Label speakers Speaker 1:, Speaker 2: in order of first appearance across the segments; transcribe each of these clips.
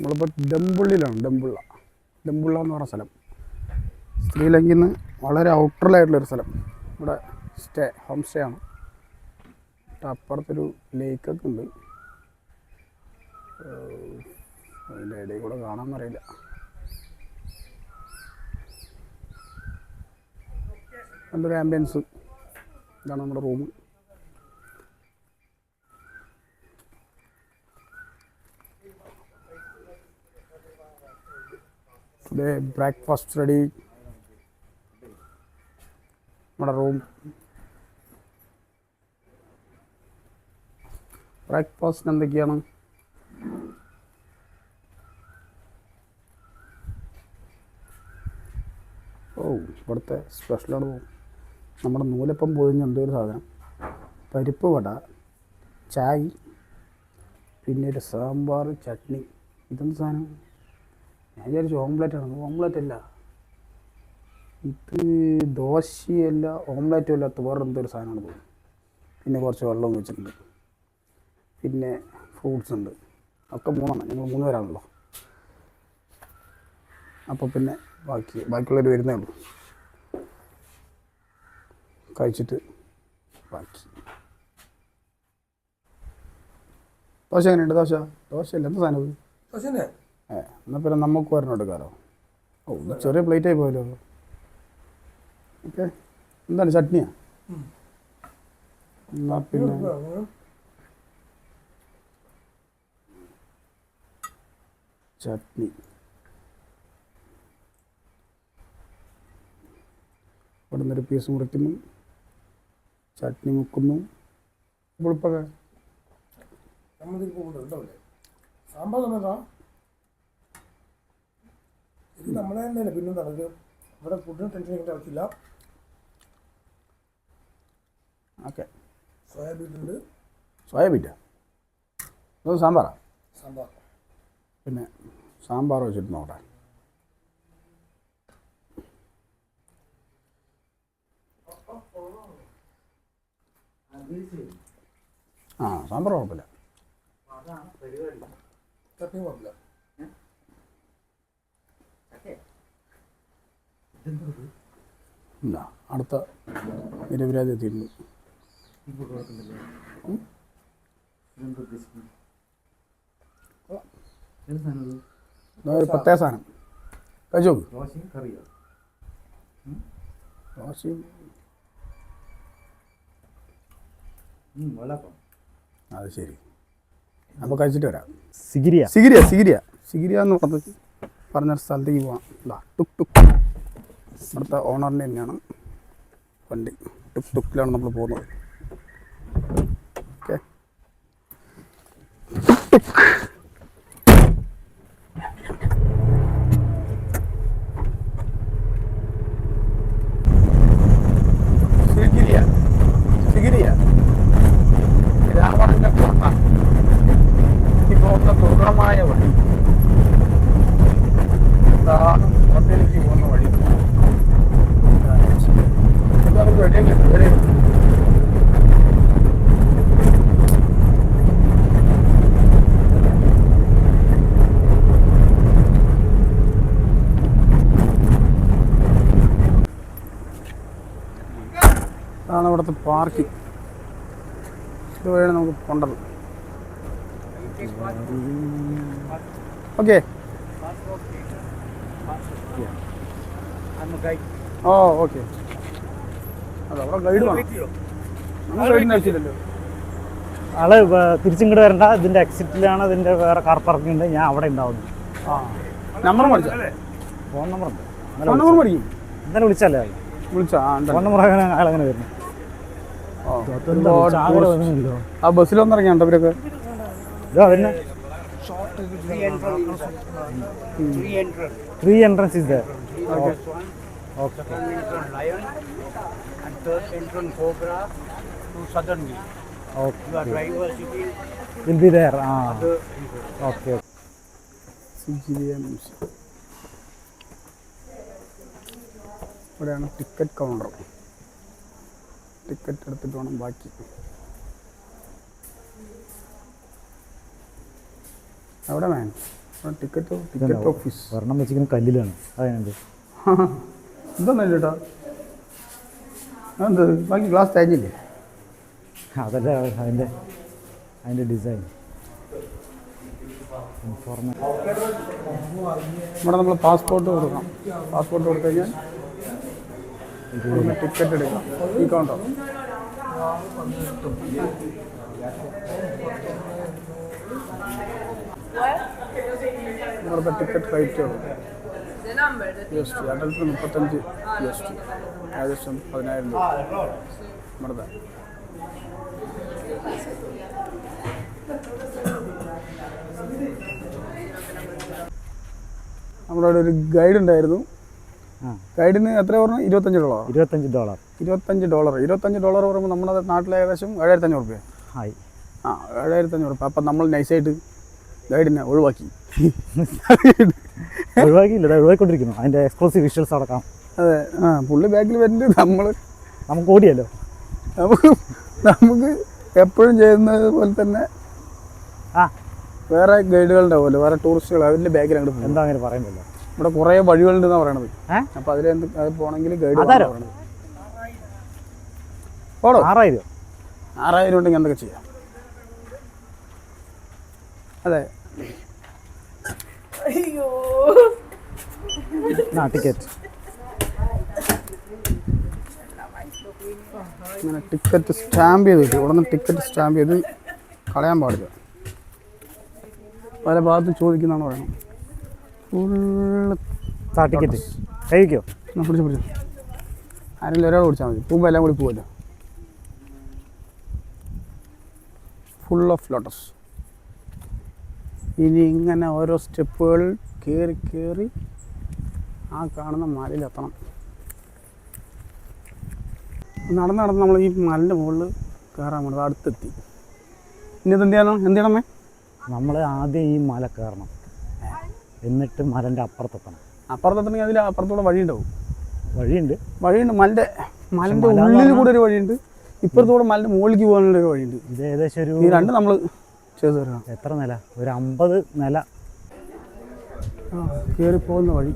Speaker 1: നമ്മളിപ്പോൾ ഡംബുള്ളിലാണ്. ഡംബുള്ള എന്ന് പറഞ്ഞ സ്ഥലം ശ്രീലങ്കയിൽ നിന്ന് വളരെ ഔട്ടറിലായിട്ടുള്ളൊരു സ്ഥലം. ഇവിടെ ഹോം സ്റ്റേ ആണ്. അപ്പുറത്തൊരു ലേക്കൊക്കെ ഉണ്ട്. അതിൻ്റെ ഇടയിൽ കൂടെ കാണാമെന്നറിയില്ല. നല്ലൊരു ആംബിയൻസ്. ഇതാണ് നമ്മുടെ റൂം. Breakfast ready. നമ്മുടെ റൂം ബ്രേക്ക്ഫാസ്റ്റിന് എന്തൊക്കെയാണ്? ഇവിടുത്തെ സ്പെഷ്യലാണ് നമ്മുടെ നൂലപ്പം പൊതിഞ്ഞ എന്തൊരു സാധനം, പരിപ്പ് വട, ചായ്, പിന്നെ ഒരു സാമ്പാർ, ചട്നി. ഇതെന്ത് സാധനം? ഞാൻ വിചാരിച്ചു ഓംലെറ്റാണ്. ഓംലെറ്റ് അല്ല, ഇത് ദോശയല്ല, ഓംലെറ്റും അല്ലാത്ത വേറെ എന്തൊരു സാധനമാണ് തോന്നുന്നു. പിന്നെ കുറച്ച് വെള്ളം വെച്ചിട്ടുണ്ട്. പിന്നെ ഫ്രൂട്ട്സ് ഉണ്ട്. ഒക്കെ മൂന്നെണ്ണം. ഞങ്ങൾ 3 പേരാണല്ലോ. അപ്പോൾ പിന്നെ ബാക്കിയുള്ളവർ വരുന്നേ ഉള്ളൂ. കഴിച്ചിട്ട് ബാക്കി. ദോശ എങ്ങനെയുണ്ട്? ദോശയല്ല, എന്ത് സാധനം ഇത്? എന്നാൽ പിന്നെ നമുക്ക് ഒരെണ്ണം എടുക്കാമല്ലോ. ചെറിയ പ്ലേറ്റായി പോയല്ലോ. ഓക്കെ, എന്താണ് ചട്നിയാ? എന്നാൽ പിന്നെ ചട്നി. ഇവിടെ നിന്നൊരു പീസ് മുറിക്കുന്നു, ചട്നി മുക്കുന്നു. പുളിപ്പൊക്കെ
Speaker 2: സാമ്പാർ തന്നെടാ. ഇത് നമ്മളെ തന്നെയല്ലേ. പിന്നെ തണുക്ക് ഇവിടെ ഫുഡിന് ടെൻഷൻ ചെയ്യേണ്ട ആവശ്യമില്ല.
Speaker 1: ഓക്കെ,
Speaker 2: സോയാബീൻ ഉണ്ട്.
Speaker 1: സോയാബീറ്റാ? അത് സാമ്പാറാ?
Speaker 2: സാമ്പാർ.
Speaker 1: പിന്നെ സാമ്പാർ വെച്ചിട്ട് നോക്കാം. സാമ്പാർ കുഴപ്പമില്ല.
Speaker 2: ചട്നി കുഴപ്പമില്ല.
Speaker 1: എന്താ അടുത്ത നിരപരാധി എത്തിയിട്ടുണ്ട്. ഒരു പ്രത്യേക സാധനം കഴിച്ചോ. ദോശയും അത് ശരി. അപ്പോൾ കഴിച്ചിട്ട് വരാം. സിഗിരിയ എന്ന് പറഞ്ഞ സ്ഥലത്തേക്ക് പോകാം. ടുക് ടുക് അടുത്ത ഓണറിൻ്റെ തന്നെയാണ് വണ്ടി. ടുക് ടുക്കിലാണ് നമ്മൾ പോകുന്നത്. ഓക്കെ, സിഗിരിയ രാവണൻ്റെ കോട്ട. ഇപ്പോൾ ദുർഗമായ വഴി. ഇതാണ് ഹോട്ടലിലേക്ക് പോകുന്ന വഴി. അതാണ് ഇവിടുത്തെ പാർക്കിംഗ്. ഇതുവഴിയാണ് നമുക്ക് പോണ്ടത്. Okay, okay. അതവിടെ ഗൈഡ് വേണം. നമ്മൾ ഗൈഡിൻ്റെ ആവശ്യമില്ലല്ലോ.
Speaker 3: ആള് തിരിച്ചിങ്ങോട്ട് വരണ്ട. ഇതിൻ്റെ എക്സിറ്റിലാണ്. ഇതിൻ്റെ വേറെ കാർ പാർക്കിംഗ് ഉണ്ട്. ഞാൻ അവിടെ ഉണ്ടാവുന്നു.
Speaker 1: നമ്പർ മേടിച്ചല്ലേ?
Speaker 3: ഫോൺ നമ്പർ ഉണ്ട്.
Speaker 1: നമ്പർ മേടിക്കും.
Speaker 3: എന്തായാലും വിളിച്ചല്ലേ
Speaker 1: വിളിച്ചാ?
Speaker 3: ഫോൺ നമ്പർ ആളെങ്ങനെ വരുന്നു?
Speaker 1: ആ ബസ്സിൽ വന്നിറങ്ങിയാണ്ടോ ഇവരൊക്കെ?
Speaker 3: Three entrance is there.
Speaker 1: Okay.
Speaker 3: Okay.
Speaker 4: Lion and third entrance Cobra to southern view.
Speaker 3: Okay.
Speaker 4: Your driver sitting
Speaker 3: Will be there. Okay.
Speaker 1: ഇവിടെയാണ് ടിക്കറ്റ് കൗണ്ടർ. ടിക്കറ്റ് എടുത്തിട്ട് വേണം ബാക്കി. എവിടെ വേണം? Ticket office.
Speaker 3: ഒരെണ്ണം വെച്ചിരിക്കുന്ന കല്ലിലാണ്. അതിനുണ്ട്
Speaker 1: എന്താ ചേട്ടാ എന്ത് ബാക്കി ഗ്ലാസ് തേഞ്ഞില്ലേ?
Speaker 3: അതല്ല അതിൻ്റെ ഡിസൈൻ.
Speaker 1: ഇവിടെ നമ്മൾ പാസ്പോർട്ട് കൊടുക്കണം. പാസ്പോർട്ട് കൊടുത്തു കഴിഞ്ഞാൽ ടിക്കറ്റ് എടുക്കാം. ഈ കൗണ്ടർ ഇവിടുത്തെ ടിക്കറ്റ് റേറ്റ് USD അഡൽട്ടിന് 35 USD, ഏകദേശം 10,000 രൂപ. ഇവിടുത്തെ നമ്മുടെ അവിടെ ഒരു ഗൈഡ് ഉണ്ടായിരുന്നു. ഗൈഡിന് എത്ര പറഞ്ഞു? $25. $25 പറയുമ്പോൾ നമ്മുടെ നാട്ടിൽ ഏകദേശം 7,500 രൂപ
Speaker 3: ആയി.
Speaker 1: 7,500 രൂപ. അപ്പം നമ്മൾ നൈസായിട്ട് ഗൈഡിനെ
Speaker 3: ഒഴിവാക്കിയില്ല, ഒഴിവാക്കിക്കൊണ്ടിരിക്കുന്നു. അതിൻ്റെ എക്സ്ക്ലൂസീവ് വിഷ്വൽസ് അടക്കാം.
Speaker 1: അതെ. പുള്ളി ബാക്കിൽ വരുന്നുണ്ട്.
Speaker 3: നമുക്ക് ഓടിയല്ലോ.
Speaker 1: നമുക്ക് എപ്പോഴും ചെയ്യുന്നത് പോലെ തന്നെ വേറെ ഗൈഡുകളുണ്ടാവുമല്ലോ, വേറെ ടൂറിസ്റ്റുകൾ, അവരുടെ ബാക്കിൽ അങ്ങോട്ട് പോകും.
Speaker 3: എന്താ അങ്ങനെ പറയുന്നില്ല.
Speaker 1: ഇവിടെ കുറേ വഴികളുണ്ടെന്നാണ് പറയണത്. അപ്പോൾ അത് പോകണമെങ്കിൽ ഗൈഡ് പറയണത്. ഓടോ 6,000 ഉണ്ടെങ്കിൽ എന്തൊക്കെ ചെയ്യാം. അതെ.
Speaker 3: ടിക്കറ്റ്
Speaker 1: ഇങ്ങനെ ടിക്കറ്റ് സ്റ്റാമ്പ് ചെയ്തിട്ട് ഇവിടെ നിന്ന് ടിക്കറ്റ് സ്റ്റാമ്പ് ചെയ്ത് കളയാൻ പാടില്ല. പല ഭാഗത്തും ചോദിക്കുന്നതാണ് പറയണം. ഫുള്ള്
Speaker 3: ടിക്കറ്റ് കഴിക്കോ?
Speaker 1: പിടിച്ചു ആരെങ്കിലും ഒരാൾ പിടിച്ചാൽ മതി. പോകുമ്പോൾ എല്ലാം കൂടി പോകുമല്ലോ. Full of lotus. ഇനി ഇങ്ങനെ ഓരോ സ്റ്റെപ്പുകൾ കയറി ആ കാണുന്ന മലയിലെത്തണം. നടന്ന് നമ്മൾ ഈ മലൻ്റെ മുകളിൽ കയറാൻ വേണ്ടത്. അടുത്തെത്തി. ഇനി ഇത് എന്ത് ചെയ്യണമേ?
Speaker 3: നമ്മൾ ആദ്യം ഈ മല കയറണം, എന്നിട്ട് മലൻ്റെ അപ്പുറത്തെത്തണം.
Speaker 1: അപ്പുറത്തെത്തണമെങ്കിൽ അതിൽ അപ്പുറത്തൂടെ വഴിയുണ്ടാവും.
Speaker 3: വഴിയുണ്ട്.
Speaker 1: മലൻ്റെ ഉള്ളിൽ കൂടെ ഒരു വഴിയുണ്ട്. ഇപ്പുറത്തൂടെ മലൻ്റെ മുകളിലേക്ക് പോകാനുള്ളൊരു വഴിയുണ്ട്.
Speaker 3: ഇത് ഏകദേശം ഒരു
Speaker 1: ഈ രണ്ട് നമ്മൾ ചെയ്ത് തരണം.
Speaker 3: എത്ര നില? ഒരു 50 നില
Speaker 1: കയറിപ്പോകുന്ന വഴി.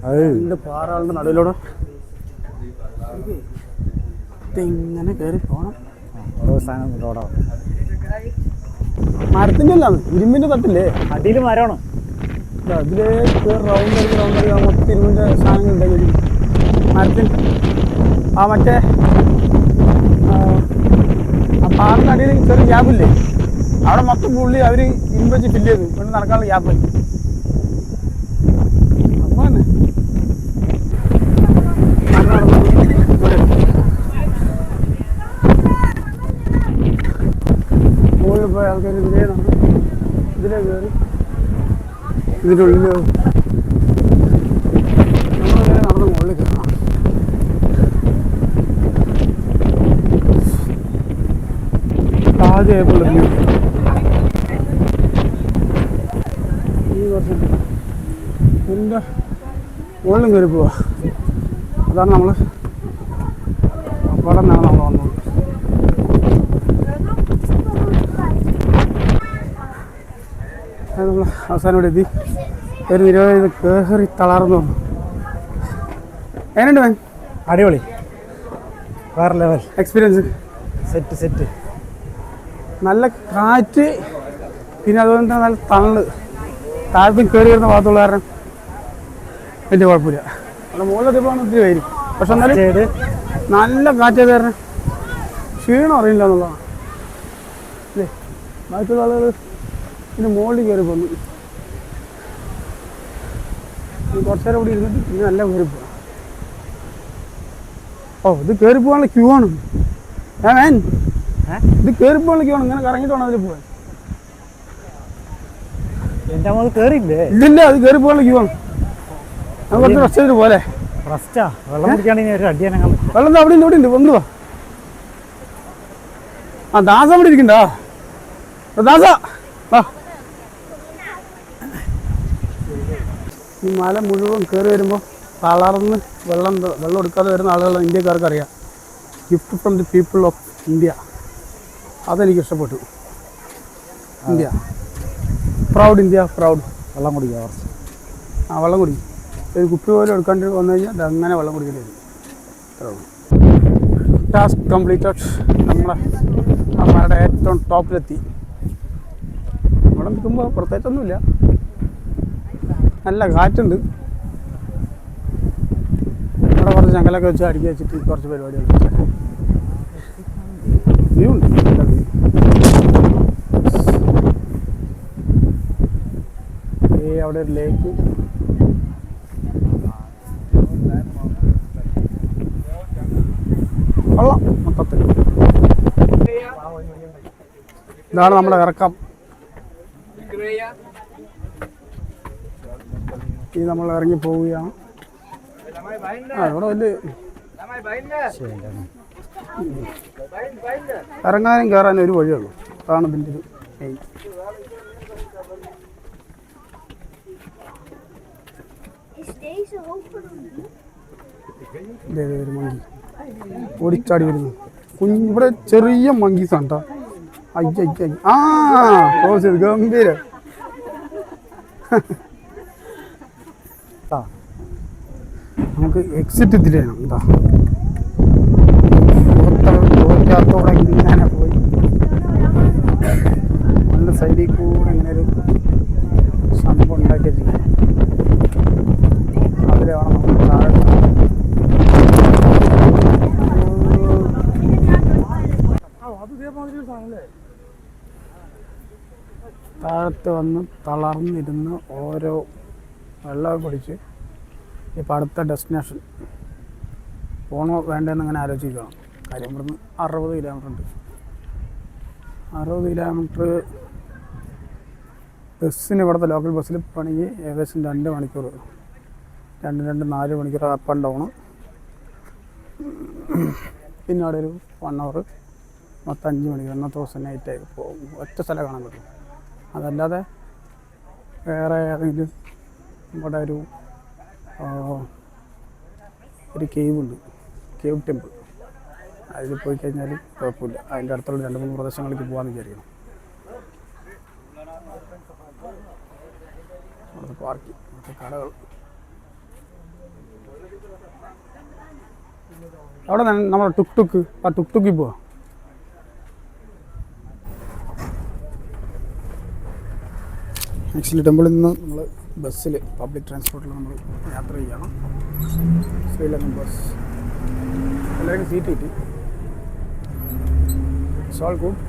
Speaker 3: അത്
Speaker 1: രണ്ട് പാറകളുടെ നടുവിലൂടെ ഇങ്ങനെ കയറി പോകണം.
Speaker 3: ഓരോ സാധനം റോഡാണ്.
Speaker 1: മരത്തിൻ്റെ അല്ല, ഇരുമ്പിൻ്റെ തട്ടില്ലേ?
Speaker 3: അടിയിൽ മരമാണ്.
Speaker 1: അതിലേക്ക് റൗണ്ട് മൊത്തം ഇരുമ്പിൻ്റെ സാധനങ്ങൾ ഉണ്ടായി. മരത്തിന് മറ്റേ പാറിൻ്റെ അടിയിൽ ചെറിയ ഗ്യാപ്പില്ലേ, അവിടെ മൊത്തം പുള്ളി അവർ ഇരുമ്പ് വെച്ച് ഫില്ല് ചെയ്തു. കൊണ്ട് നടക്കാനുള്ള ഗ്യാപ്പായി. അപ്പോൾ തന്നെ മുകളിൽ പോയ ആൾക്കാർ ഇതിലേ കയറി ഇതിൻ്റെ ഉള്ളിൽ നടന്ന് മുകളിൽ കയറണം. ആദ്യമായപ്പോൾ ഈ വർഷം എൻ്റെ മുകളിലും കയറി പോവാ. അതാണ് നമ്മൾ അവിടെ നിന്നാണ് നമ്മൾ വന്നത്. നമ്മൾ അവസാനം ഇവിടെ എത്തി. ഒരു നിരവധി കയറി തളർന്നു വന്നു. എങ്ങനെയുണ്ട് മാൻ?
Speaker 3: അടിപൊളി, വേറെ ലെവൽ
Speaker 1: എക്സ്പീരിയൻസ്.
Speaker 3: സെറ്റ്.
Speaker 1: നല്ല കാറ്റ്, പിന്നെ അതുപോലെ തന്നെ നല്ല തണല്. താഴത്തും കയറി വരുന്ന ഭാഗത്തുള്ള കാരണം വലിയ കുഴപ്പമില്ല. അവിടെ മുകളിലെത്തിയപ്പോൾ ഒത്തിരി വരും. പക്ഷെ എന്നാലും നല്ല കാറ്റ് കാരണം ക്ഷീണം അറിയില്ല എന്നുള്ളതാണ് അല്ലേ. ബാക്കിയുള്ള ആളുകൾ ഇതിന് മുകളിൽ കയറി പോന്നു. കുറച്ച് നേരം കൂടി ഇരുന്നിട്ട് പിന്നെ നല്ല കയറി പോവാം. ഇത് കയറി പോകാനുള്ള ക്യൂ ആണ്. ഇത് കയറി പോകാനുള്ള ക്യൂ ആണ്. ഇങ്ങനെ കറങ്ങിയിട്ട് വേണം അതിൽ പോകാൻ.
Speaker 3: എൻ്റെ അമ്മ കയറിയില്ലേ?
Speaker 1: ഇല്ലില്ല, അത് കയറി പോകാനുള്ള ക്യൂ ആണ്. നമുക്ക് കുറച്ച് റെസ്റ്റ് ചെയ്തിട്ട് പോലെ.
Speaker 3: റെസ്റ്റാ? വെള്ളം കുടിക്കുകയാണെങ്കിൽ ഒരു അടിയാനെ.
Speaker 1: വെള്ളം അവിടെ ഉണ്ട് കൊണ്ടുപോവാ. ദാസ അവിടെ ഇരിക്കണ്ടാ. ദാസ ഈ മല മുഴുവൻ കയറി വരുമ്പോൾ തളർന്ന് വെള്ളം എടുക്കാതെ വരുന്ന ആളുകൾ ഇന്ത്യക്കാർക്ക് അറിയാം. Gift from the people of India. അതെനിക്ക് ഇഷ്ടപ്പെട്ടു. India proud India proud.
Speaker 3: വെള്ളം കുടിക്കുക കുറച്ച്.
Speaker 1: ആ വെള്ളം കുടി. ഒരു കുപ്പി പോലും എടുക്കാണ്ട് വന്നു കഴിഞ്ഞാൽ അത് അങ്ങനെ വെള്ളം കുടിക്കേണ്ടി വരും. Task completed. നമ്മളുടെ ഏറ്റവും ടോപ്പിലെത്തി. ഇവിടെ നിൽക്കുമ്പോൾ പ്രത്യേകിച്ചൊന്നുമില്ല, നല്ല കാറ്റുണ്ട്. ഇവിടെ കുറച്ച് ചങ്ങലൊക്കെ വെച്ച് അടുക്കി വെച്ചിട്ട് കുറച്ച് പരിപാടികൾ വ്യൂ ഉണ്ട്. നല്ല വ്യൂ. അവിടെ ഒരു ലേക്ക്. കൊള്ളാം മൊത്തത്തിൽ. ഇതാണ് നമ്മുടെ ഇറക്കം. ഈ നമ്മൾ ഇറങ്ങി പോവുകയാണ്. ഇവിടെ വലിയ ഇറങ്ങാനും കയറാനും ഒരു വഴിയുള്ളൂ. അതാണ് ഇതിൻ്റെ ഒരു മെയിൻ. ഒരു മങ്കി ഓടിച്ചാടി വരുന്നു. ഇവിടെ ചെറിയ മങ്കീസാണ് കേട്ടോ. അയ്യ ആ ക്ലോസ് ഗംഭീര. നമുക്ക് എക്സിറ്റ് ഇതിലാണ്. എന്താ തോറ്റത്തോടെ ഇങ്ങനെ പോയി നല്ല സൈഡിൽ കൂടെ ഇങ്ങനെ ഒരു സംഭവം ഉണ്ടാക്കി വെച്ചിരിക്കുന്നത്. അതിൽ വേണം നമുക്ക് താഴെ. താഴത്ത് വന്ന് തളർന്നിരുന്ന് ഓരോ വെള്ളമൊക്കെ കുടിച്ച് ഇപ്പോൾ അടുത്ത ഡെസ്റ്റിനേഷൻ പോണോ വേണ്ടതെന്ന് അങ്ങനെ ആലോചിക്കണം. കാര്യം ഇവിടുന്ന് 60 കിലോമീറ്റർ ഉണ്ട്. 60 കിലോമീറ്റർ ബസ്സിന്, ഇവിടുത്തെ ലോക്കൽ ബസ്സിൽ പോകണമെങ്കിൽ ഏകദേശം 2 മണിക്കൂർ, 4 മണിക്കൂർ അപ്പ് ആൻഡ് ഡൗണ്. പിന്നെ അവിടെ ഒരു 1 അവർ, മൊത്തം 5 മണിക്കൂർ. ഇന്നത്തെ ദിവസം നൈറ്റായി പോകും. ഒറ്റ സ്ഥലം കാണാൻ പറ്റും. അതല്ലാതെ വേറെ ഏതെങ്കിലും ഇവിടെ ഒരു കേവുണ്ട്, കേവ് ടെമ്പിൾ. അതിൽ പോയി കഴിഞ്ഞാൽ കുഴപ്പമില്ല. അതിൻ്റെ അടുത്തുള്ള 2-3 പ്രദേശങ്ങളിലേക്ക് പോകാമെന്ന് വിചാരിക്കണം. അവിടുത്തെ പാർക്കിംഗ്, അവിടുത്തെ കടകൾ. അവിടെ നമ്മുടെ ടുക്ക് ആ ടുക്കിൽ പോവാം. ആക്ച്വലി ടെമ്പിളിൽ നിന്ന് നമ്മൾ ബസ്സിൽ, പബ്ലിക് ട്രാൻസ്പോർട്ടിൽ നമ്മൾ യാത്ര ചെയ്യണം. ശ്രീലങ്കൻ ബസ്. എല്ലാവർക്കും സീറ്റ് കിട്ടി. It's all good.